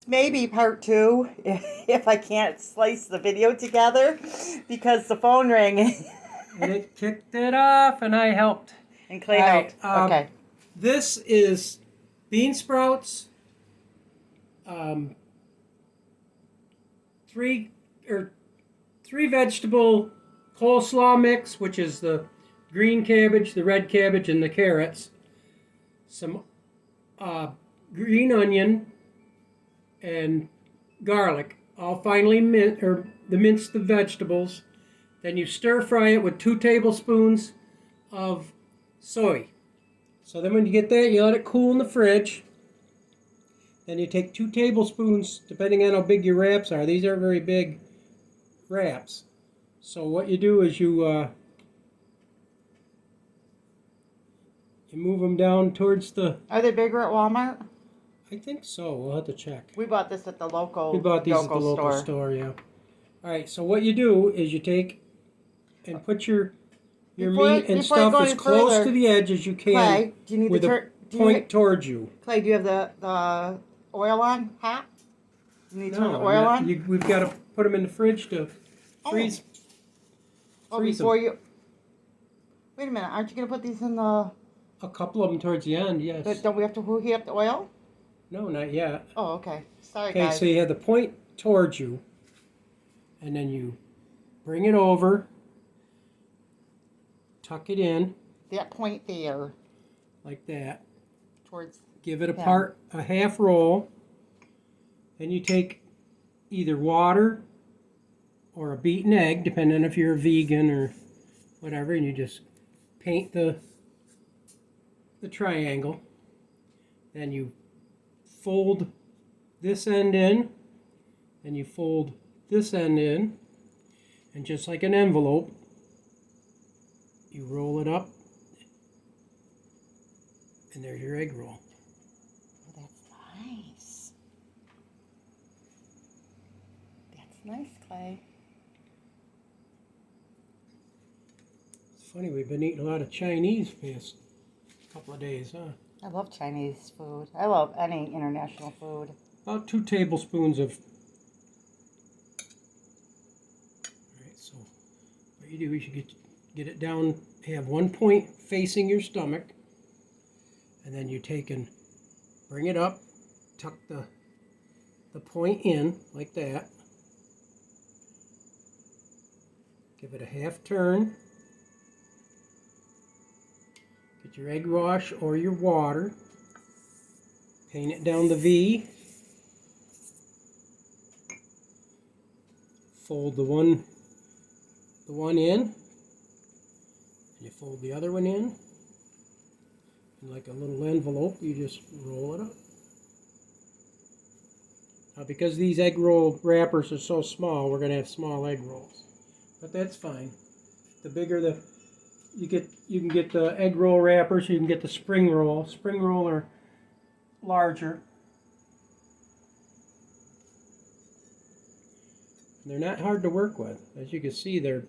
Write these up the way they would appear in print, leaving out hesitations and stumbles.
maybe part two if I can't slice the video together because the phone rang. And it kicked it off, and I helped. And Clay helped. Okay. This is bean sprouts, three vegetable coleslaw mix, which is the green cabbage, the red cabbage, and the carrots. Some green onion and garlic, all finely minced the vegetables. Then you stir fry it with 2 tablespoons of soy. So then when you get that, you let it cool in the fridge. Then you take 2 tablespoons, depending on how big your wraps are. These aren't very big wraps. So what you do is you move them down towards the... Are they bigger at Walmart? I think so. We'll have to check. We bought this at the local We bought these at the local store, yeah. All right, so what you do is you take and put your meat and stuff as close to the edge as you can. Clay, do you need with a point towards you. Clay, do you have the oil on hot? You need to turn the oil on? We've got to put them in the fridge to freeze. Before you... Wait a minute, aren't you going to put these in the... A couple of them towards the end, yes. But don't we have to heat up the oil? No, not yet. Oh, okay. Sorry, guys. Okay, so you have the point towards you, and then you bring it over, tuck it in. That point there. Like that. Towards. Give it a half roll. Then you take either water or a beaten egg, depending on if you're a vegan or whatever, and you just paint the triangle. Then you fold this end in, and you fold this end in, and just like an envelope, you roll it up, and there's your egg roll. Oh, that's nice. That's nice, Clay. It's funny, we've been eating a lot of Chinese past couple of days, huh? I love Chinese food. I love any international food. About 2 tablespoons of... Alright, so what you do is you get it down, have one point facing your stomach, and then you take and bring it up, tuck the point in, like that. Give it a half turn. Get your egg wash or your water. Paint it down the V. Fold the one in. And you fold the other one in. And like a little envelope, you just roll it up. Now because these egg roll wrappers are so small, we're going to have small egg rolls. But that's fine. The bigger the... You can get the egg roll wrappers, you can get the spring roll. Spring roll are larger. And they're not hard to work with. As you can see, they're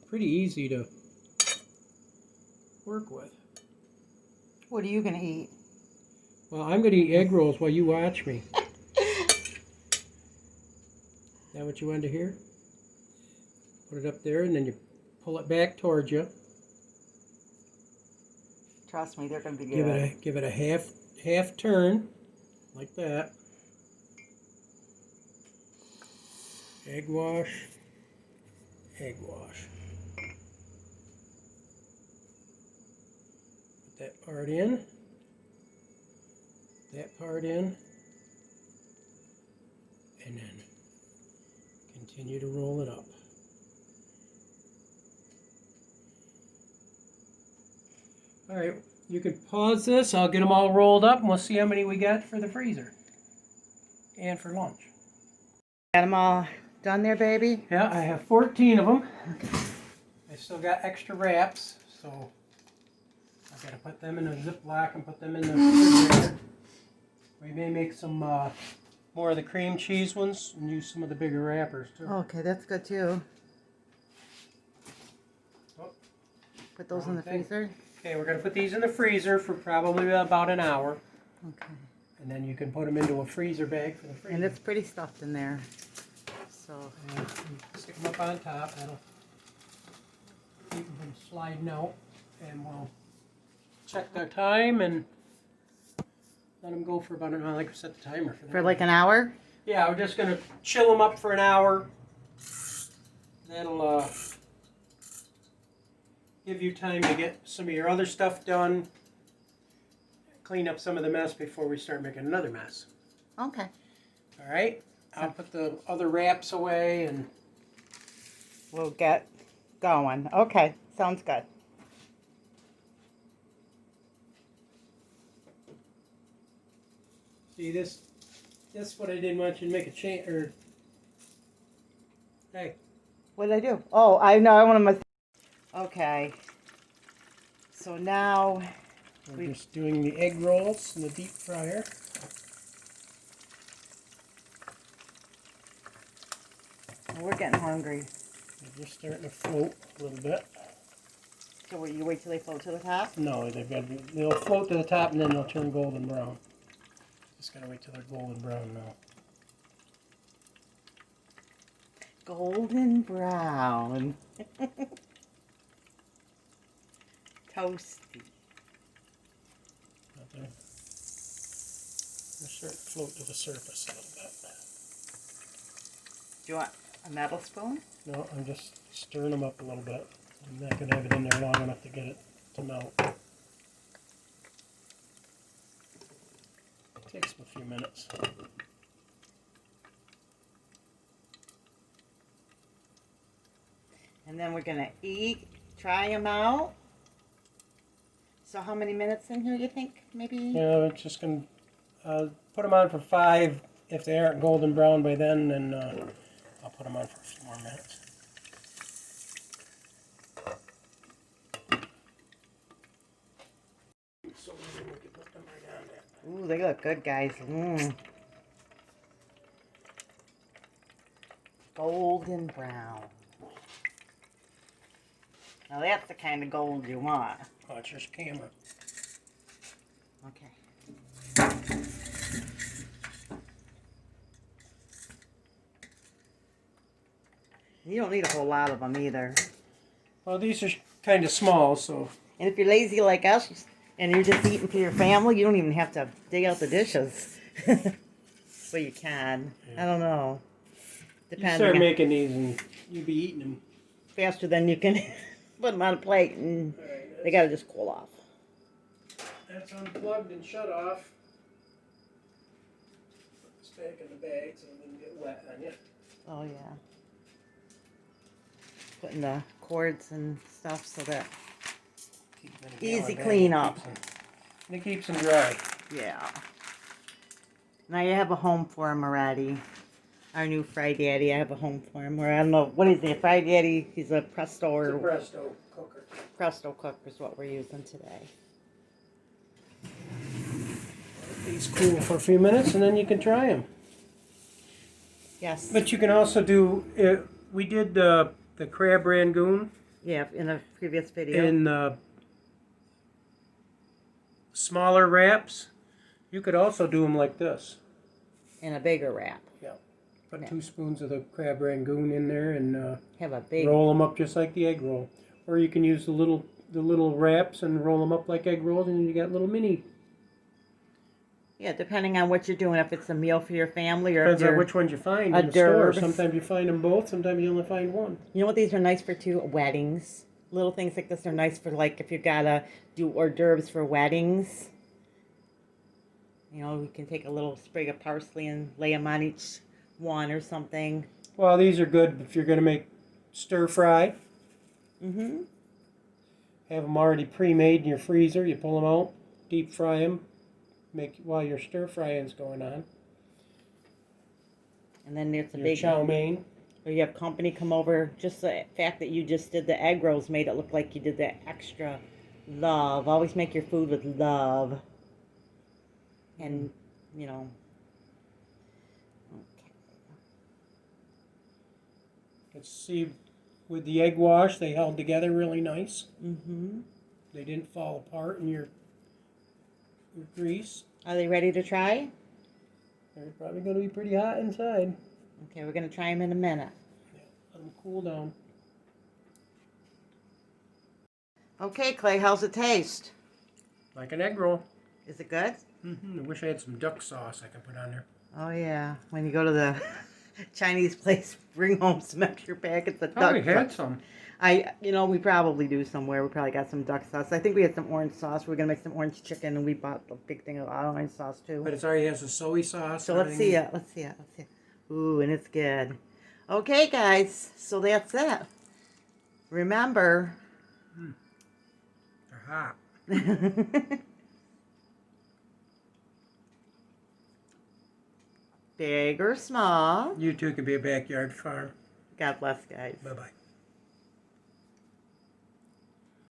pretty easy to work with. What are you going to eat? Well, I'm going to eat egg rolls while you watch me. Is that what you wanted to hear? Put it up there and then you pull it back towards you. Trust me, they're going to be good. Give it a half turn, like that. Egg wash, egg wash. Put that part in, and then continue to roll it up. All right, you can pause this. I'll get them all rolled up, and we'll see how many we got for the freezer and for lunch. Got them all done there, baby? Yeah, I have 14 of them. I still got extra wraps, so I've got to put them in a Ziploc and put them in the refrigerator. We may make some more of the cream cheese ones and use some of the bigger wrappers too. Okay, that's good too. Oh, put those in the freezer? Okay, we're going to put these in the freezer for probably about an hour. Okay. And then you can put them into a freezer bag for the freezer. And it's pretty stuffed in there. So And stick them up on top. That'll keep them from sliding out. And we'll check the time and let them go for about an hour. I like to set the timer for that. for like an hour? Yeah, we're just going to chill them up for an hour. That'll give you time to get some of your other stuff done. Clean up some of the mess before we start making another mess. Okay. All right? I'll put the other wraps away and We'll get going. Okay, sounds good. see this. This is what I didn't want you to make a change. Or hey, What did I do? Oh, I know. I want to. Okay. So now we're just doing the egg rolls in the deep fryer. we're getting hungry. They're just starting to float a little bit. So will you wait till they float to the top? No, they'll float to the top and then they'll turn golden brown. Just gotta wait till they're golden brown now. Golden brown. Toasty. Out there. They're starting to float to the surface a little bit. Do you want a metal spoon? No, I'm just stirring them up a little bit. I'm not gonna have it in there long enough to get it to melt. It takes a few minutes. And then we're going to try them out. So how many minutes in here do you think? Maybe? Yeah, I'm just gonna put them on for 5. If they aren't golden brown by then I'll put them on for a few more minutes. So we can put them right on there. Ooh, they look good, guys. Golden brown. Now that's the kind of gold you want. Watch your camera. Okay. You don't need a whole lot of them either. Well, these are kind of small, so. And if you're lazy like us and you're just eating for your family, you don't even have to dig out the dishes. Well, you can. Yeah. I don't know. You Depending start on making these and you'll be eating them. faster than you can put them on a plate, and Right, they gotta just cool off. That's unplugged and shut off. Put this back in the bag so it doesn't get wet on you. Oh yeah. Putting the cords and stuff so that Keep them in a easy gallon bag. cleanup. It keeps them dry. Yeah. Now you have a home for him already. Our new Fry Daddy, I have a home for him. Where I don't know what is he, a Fry Daddy? He's a Presto or It's a Presto cooker. Presto cook is what we're using today. Let these cool for a few minutes and then you can try them. Yes. But you can also do. We did the crab rangoon Yeah, in a previous video. in the smaller wraps. You could also do them like this. In a bigger wrap. Yeah. Put Yeah. 2 spoons of the crab rangoon in there and Have a big. roll them up just like the egg roll. Or you can use the little wraps and roll them up like egg rolls, and you got little mini. Yeah, depending on what you're doing, if it's a meal for your family or Depends if on you're, which ones you find a in the store. d'oeuvre. Sometimes you find them both. Sometimes you only find one. You know what these are nice for too? Weddings. Little things like this are nice for like if you gotta do hors d'oeuvres for weddings. You know, you can take a little sprig of parsley and lay them on each one or something. Well, these are good if you're going to make stir fry. Mm-hmm. Have them already pre-made in your freezer. You pull them out, deep fry them, make while your stir frying's going on. And then there's a Your big, chow mein. or you have company come over. Just the fact that you just did the egg rolls made it look like you did that extra love. Always make your food with love. And, you know. Okay. Let's see, with the egg wash, they held together really nice. Mm-hmm. They didn't fall apart in your grease. Are they ready to try? They're probably going to be pretty hot inside. Okay, we're going to try them in a minute. Let them cool down. Okay, Clay, how's it taste? Like an egg roll. Is it good? I wish I had some duck sauce I can put on there. Oh, yeah. When you go to the Chinese place, bring home some extra packets of Probably duck had sauce. some. We probably do somewhere. We probably got some duck sauce. I think we had some orange sauce. We're going to make some orange chicken, and we bought a big thing of orange sauce, too. But it already has the soy sauce. So let's see it. Let's see it. Let's see it. Ooh, and it's good. Okay, guys. So that's it. Remember. They're hot. Big or small. You too can be a backyard farm. God bless, guys. Bye-bye.